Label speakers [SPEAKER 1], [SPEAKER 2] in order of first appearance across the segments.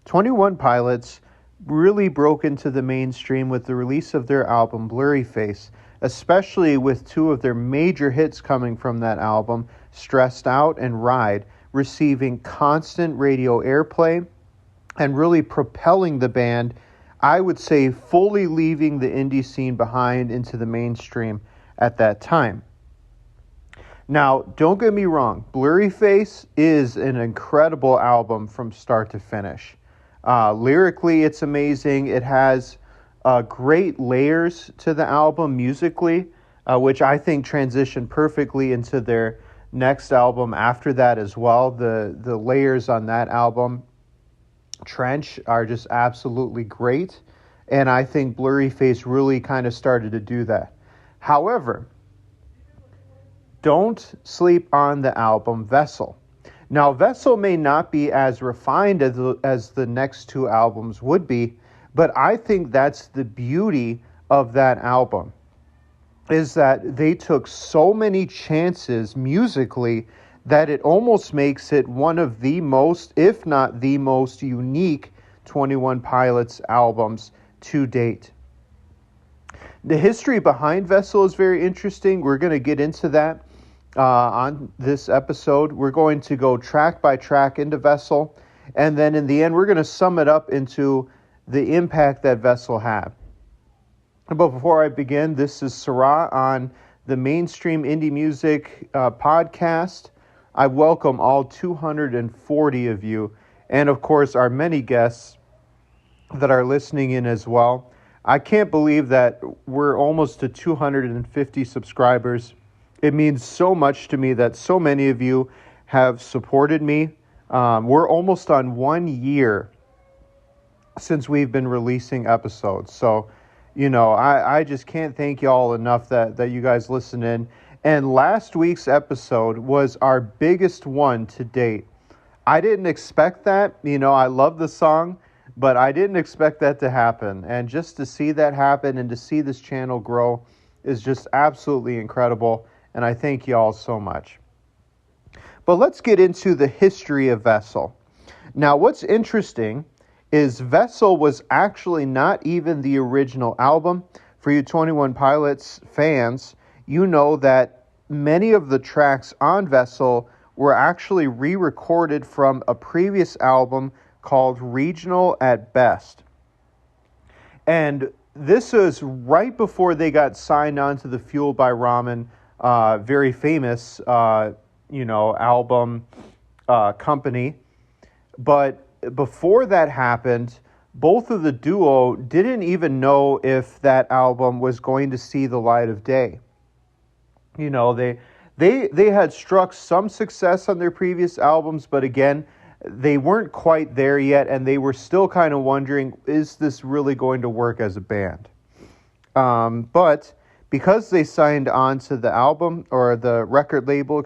[SPEAKER 1] 21 Pilots really broke into the mainstream with the release of their album Blurryface, especially with two of their major hits coming from that album, Stressed Out and Ride, receiving constant radio airplay and really propelling the band, I would say fully leaving the indie scene behind into the mainstream at that time. Now, don't get me wrong, Blurryface is an incredible album from start to finish. Lyrically, it's amazing. It has great layers to the album musically, which I think transition perfectly into their next album after that as well. The layers on that album, Trench, are just absolutely great, and I think Blurryface really kind of started to do that. However, don't sleep on the album Vessel. Now, Vessel may not be as refined as the next two albums would be, but I think that's the beauty of that album, is that they took so many chances musically that it almost makes it one of the most, if not the most unique 21 Pilots albums to date. The history behind Vessel is very interesting. We're going to get into that on this episode. We're going to go track by track into Vessel, and then in the end, we're going to sum it up into the impact that Vessel had. But before I begin, this is Sarah on the Mainstream Indie Music podcast. I welcome all 240 of you, and of course, our many guests that are listening in as well. I can't believe that we're almost to 250 subscribers. It means so much to me that so many of you have supported me. We're almost on 1 year since we've been releasing episodes. So, I just can't thank y'all enough that you guys listen in. And last week's episode was our biggest one to date. I didn't expect that. I love the song, but I didn't expect that to happen. And just to see that happen and to see this channel grow is just absolutely incredible. And I thank y'all so much. But let's get into the history of Vessel. Now, what's interesting is Vessel was actually not even the original album. For you 21 Pilots fans, you know that many of the tracks on Vessel were actually re-recorded from a previous album called Regional at Best. And this was right before they got signed on to the Fueled by Ramen, very famous, album company. But before that happened, both of the duo didn't even know if that album was going to see the light of day. They had struck some success on their previous albums, but again, they weren't quite there yet, and they were still kind of wondering, is this really going to work as a band? But because they signed on to the album, or the record label,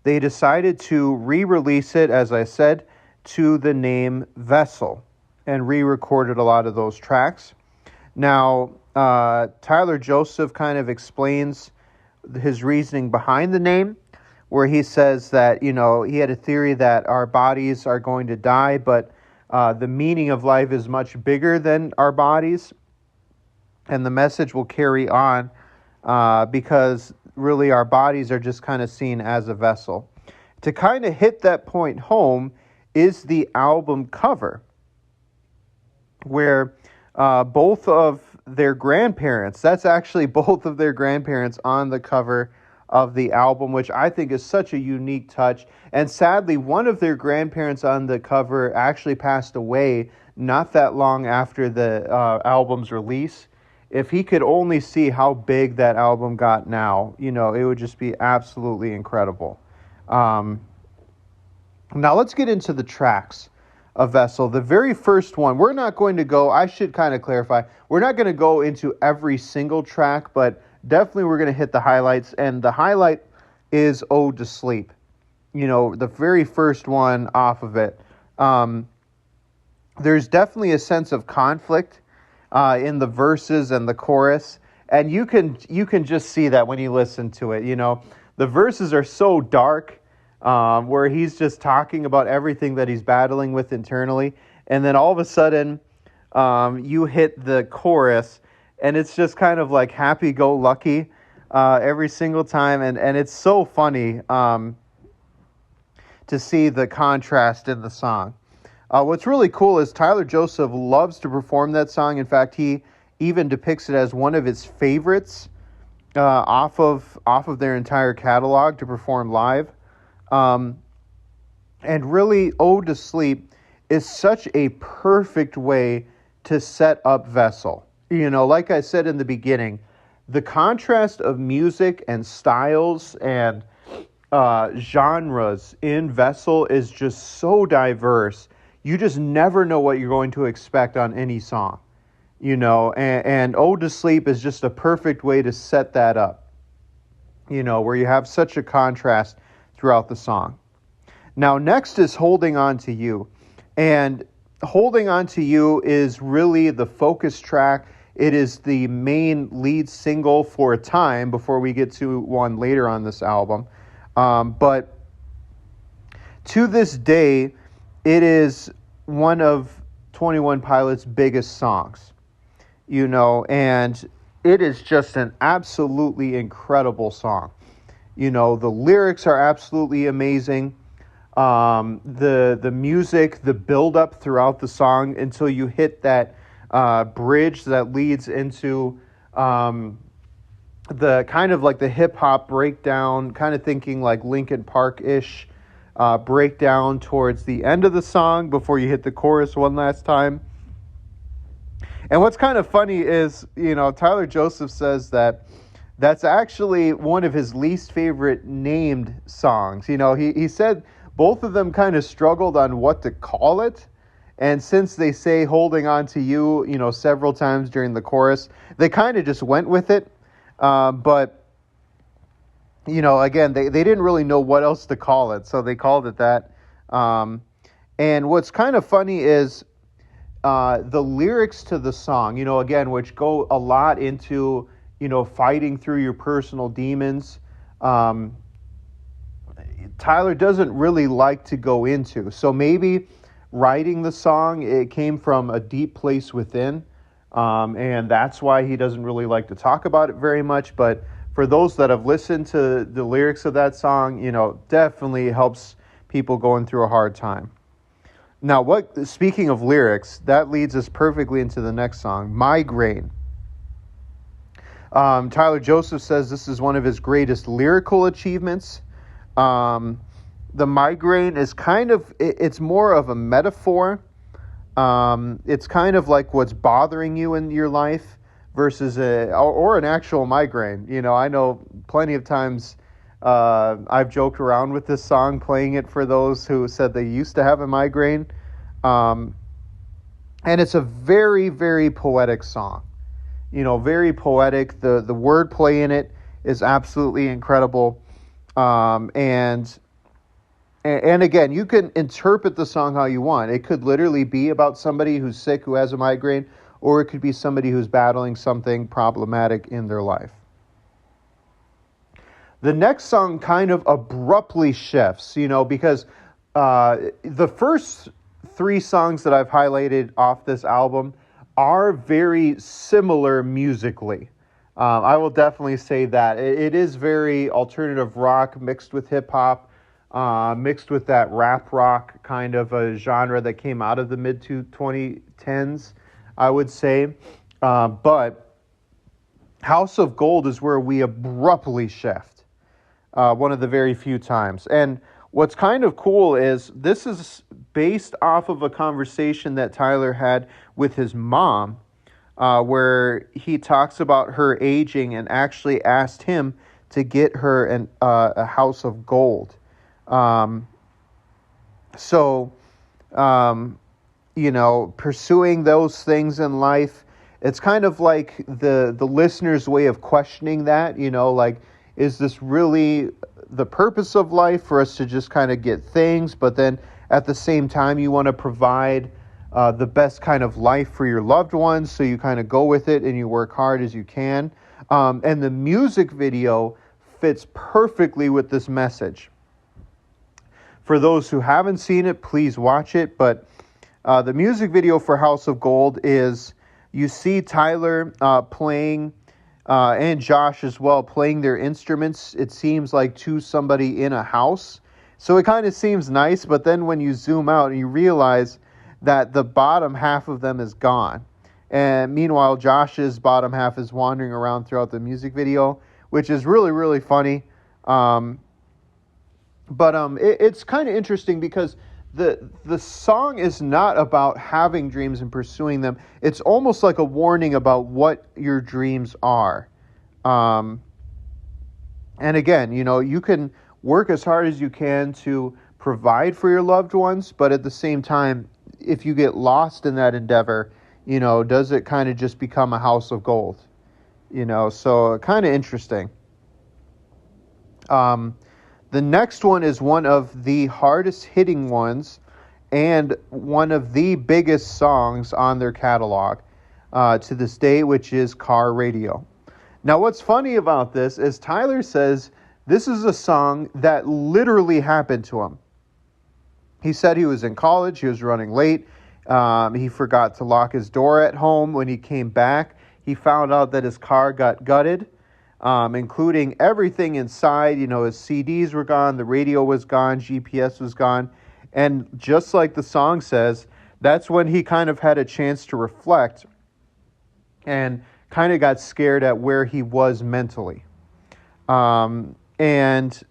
[SPEAKER 1] they decided to re-release it, as I said, to the name Vessel, and re-recorded a lot of those tracks. Now, Tyler Joseph kind of explains his reasoning behind the name, where he says that, he had a theory that our bodies are going to die, but the meaning of life is much bigger than our bodies, and the message will carry on because really our bodies are just kind of seen as a vessel. To kind of hit that point home is the album cover, where both of their grandparents, that's actually both of their grandparents on the cover of the album, which I think is such a unique touch. And sadly, one of their grandparents on the cover actually passed away not that long after the album's release. If he could only see how big that album got now, it would just be absolutely incredible. Now let's get into the tracks of Vessel. The very first one, we're not going to go, I should kind of clarify, we're not going to go into every single track, but definitely we're going to hit the highlights, and the highlight is Ode to Sleep. The very first one off of it. There's definitely a sense of conflict in the verses and the chorus, and you can just see that when you listen to it. The verses are so dark, where he's just talking about everything that he's battling with internally. And then all of a sudden, you hit the chorus, and it's just kind of like happy-go-lucky every single time. And it's so funny to see the contrast in the song. What's really cool is Tyler Joseph loves to perform that song. In fact, he even depicts it as one of his favorites off of their entire catalog to perform live. And really, Ode to Sleep is such a perfect way to set up Vessel. You know, like I said in the beginning, the contrast of music and styles and genres in Vessel is just so diverse. You just never know what you're going to expect on any song. You know, and Ode to Sleep is just a perfect way to set that up, you know, where you have such a contrast throughout the song. Now, next is Holding On to You. And Holding On to You is really the focus track. It is the main lead single for a time before we get to one later on this album. But to this day, it is one of 21 Pilots' biggest songs. You know, and it is just an absolutely incredible song. You know, the lyrics are absolutely amazing. The music, the build-up throughout the song until you hit that bridge that leads into the kind of like the hip-hop breakdown, kind of thinking like Linkin Park-ish breakdown towards the end of the song before you hit the chorus one last time. And what's kind of funny is, you know, Tyler Joseph says that that's actually one of his least favorite named songs. You know, he said both of them kind of struggled on what to call it. And since they say Holding On to You, you know, several times during the chorus, they kind of just went with it. But, you know, again, they didn't really know what else to call it. So they called it that. And what's kind of funny is the lyrics to the song, you know, again, which go a lot into, you know, fighting through your personal demons. Tyler doesn't really like to go into. So maybe writing the song, it came from a deep place within. And that's why he doesn't really like to talk about it very much. But for those that have listened to the lyrics of that song, you know, definitely helps people going through a hard time. Now, speaking of lyrics, that leads us perfectly into the next song, Migraine. Tyler Joseph says this is one of his greatest lyrical achievements. The migraine is kind of, it's more of a metaphor. It's kind of like what's bothering you in your life versus or an actual migraine. You know, I know plenty of times I've joked around with this song, playing it for those who said they used to have a migraine. And it's a very, very poetic song. You know, very poetic. The wordplay in it is absolutely incredible. And again, you can interpret the song how you want. It could literally be about somebody who's sick, who has a migraine, or it could be somebody who's battling something problematic in their life. The next song kind of abruptly shifts, you know, because the first three songs that I've highlighted off this album are very similar musically. I will definitely say that. It is very alternative rock mixed with hip-hop, mixed with that rap rock kind of a genre that came out of the mid-2010s, I would say. But House of Gold is where we abruptly shift. One of the very few times. And what's kind of cool is this is based off of a conversation that Tyler had with his mom, where he talks about her aging and actually asked him to get her a house of gold. You know, pursuing those things in life, it's kind of like the listener's way of questioning that, you know, like, is this really the purpose of life, for us to just kind of get things, but then at the same time you want to provide the best kind of life for your loved ones, so you kind of go with it and you work hard as you can. And the music video fits perfectly with this message. For those who haven't seen it, please watch it. But the music video for House of Gold is you see Tyler playing and Josh as well playing their instruments. It seems like to somebody in a house. So it kind of seems nice, but then when you zoom out and you realize that the bottom half of them is gone. And meanwhile, Josh's bottom half is wandering around throughout the music video, which is really, really funny. It's kind of interesting because the song is not about having dreams and pursuing them. It's almost like a warning about what your dreams are. And again, you can work as hard as you can to provide for your loved ones, but at the same time, if you get lost in that endeavor, does it kind of just become a house of gold? So kind of interesting. The next one is one of the hardest hitting ones and one of the biggest songs on their catalog to this day, which is Car Radio. Now, what's funny about this is Tyler says this is a song that literally happened to him. He said he was in college, he was running late, he forgot to lock his door at home. When he came back, he found out that his car got gutted, including everything inside. His CDs were gone, the radio was gone, GPS was gone. And just like the song says, that's when he kind of had a chance to reflect and kind of got scared at where he was mentally. And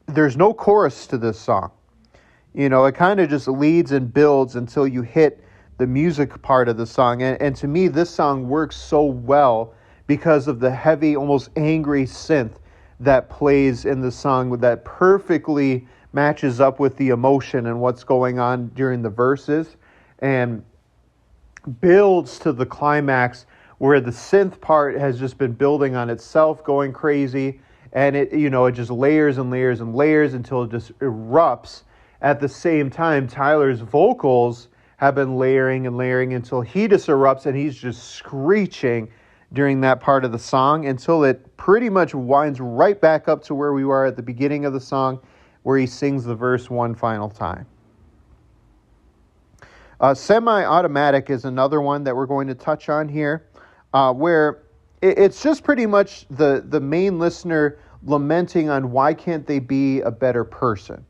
[SPEAKER 1] there's no chorus to this song. It kind of just leads and builds until you hit the music part of the song. And to me, this song works so well because of the heavy, almost angry synth that plays in the song that perfectly matches up with the emotion and what's going on during the verses and builds to the climax where the synth part has just been building on itself, going crazy. And it just layers and layers and layers until it just erupts. At the same time, Tyler's vocals have been layering and layering until he just erupts and he's just screeching during that part of the song until it pretty much winds right back up to where we were at the beginning of the song, where he sings the verse one final time. Semi-Automatic is another one that we're going to touch on here, where it's just pretty much the main listener lamenting on why can't they be a better person,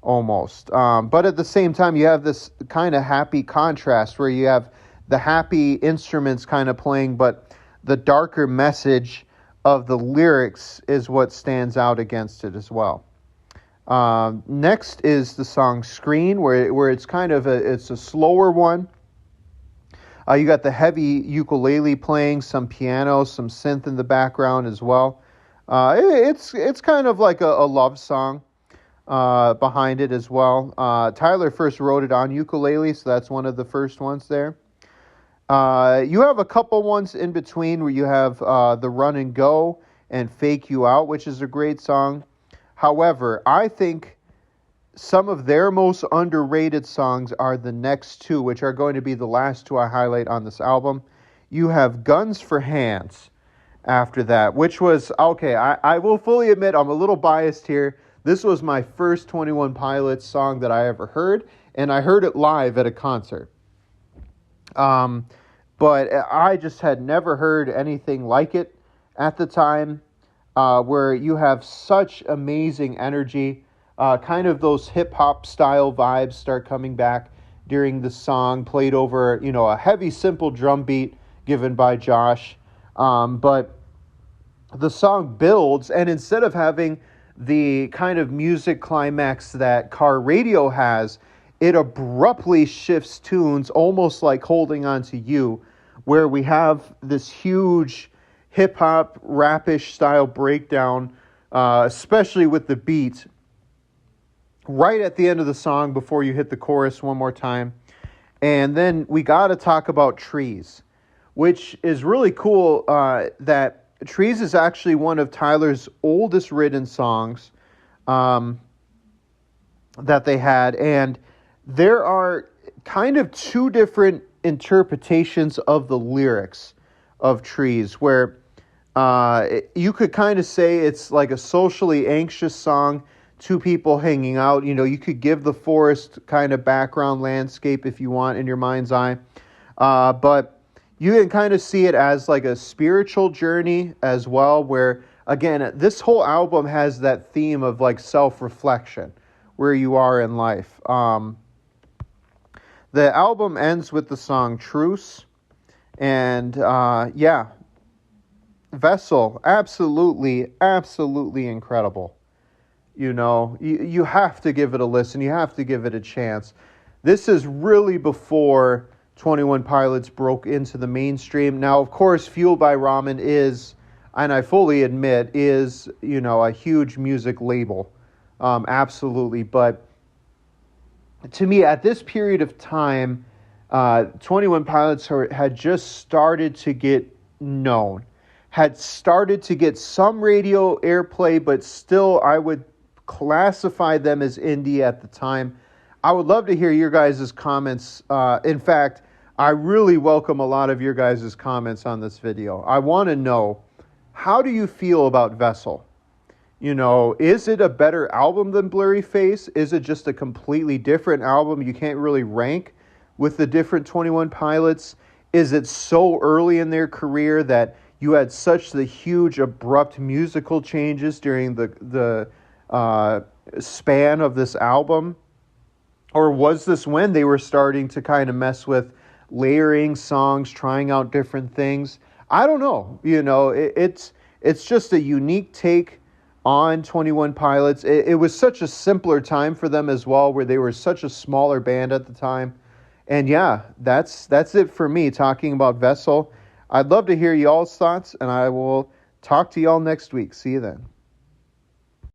[SPEAKER 1] almost. But at the same time, you have this kind of happy contrast where you have the happy instruments kind of playing, but the darker message of the lyrics is what stands out against it as well. Next is the song Screen, where it's kind of it's a slower one. You got the heavy ukulele playing, some piano, some synth in the background as well. It's kind of like a love song behind it as well. Tyler first wrote it on ukulele, so that's one of the first ones there. You have a couple ones in between where you have The Run and Go and Fake You Out, which is a great song. However, I think some of their most underrated songs are the next two, which are going to be the last two I highlight on this album. You have Guns for Hands after that, which was, okay, I will fully admit I'm a little biased here. This was my first 21 Pilots song that I ever heard, and I heard it live at a concert. But I just had never heard anything like it at the time, where you have such amazing energy. Kind of those hip-hop style vibes start coming back during the song, played over, a heavy, simple drum beat given by Josh. But the song builds, and instead of having the kind of music climax that Car Radio has, it abruptly shifts tunes, almost like Holding On to You, where we have this huge hip-hop, rapish style breakdown, especially with the beat, right at the end of the song before you hit the chorus one more time. And then we got to talk about Trees, which is really cool. That Trees is actually one of Tyler's oldest written songs that they had. And there are kind of two different interpretations of the lyrics of Trees, where you could kind of say it's like a socially anxious song two people hanging out. You know, you could give the forest kind of background landscape if you want in your mind's eye. But you can kind of see it as like a spiritual journey as well, where, again, this whole album has that theme of like self-reflection, where you are in life. The album ends with the song Truce. And yeah, Vessel, absolutely, absolutely incredible. You know, you have to give it a listen. You have to give it a chance. This is really before 21 Pilots broke into the mainstream. Now, of course, Fueled by Ramen is, and I fully admit, is, you know, a huge music label. Absolutely. But to me, at this period of time, 21 Pilots had just started to get known, had started to get some radio airplay, but still I would classify them as indie at the time. I would love to hear your guys' comments. In fact, I really welcome a lot of your guys' comments on this video. I want to know, how do you feel about Vessel? You know, is it a better album than Blurry Face? Is it just a completely different album you can't really rank with the different 21 Pilots? Is it so early in their career that you had such the huge abrupt musical changes during the span of this album? Or was this when they were starting to kind of mess with layering songs, trying out different things? I don't know. You know, it's just a unique take on 21 Pilots. It was such a simpler time for them as well, where they were such a smaller band at the time. And yeah, that's it for me talking about Vessel. I'd love to hear y'all's thoughts, and I will talk to y'all next week. See you then.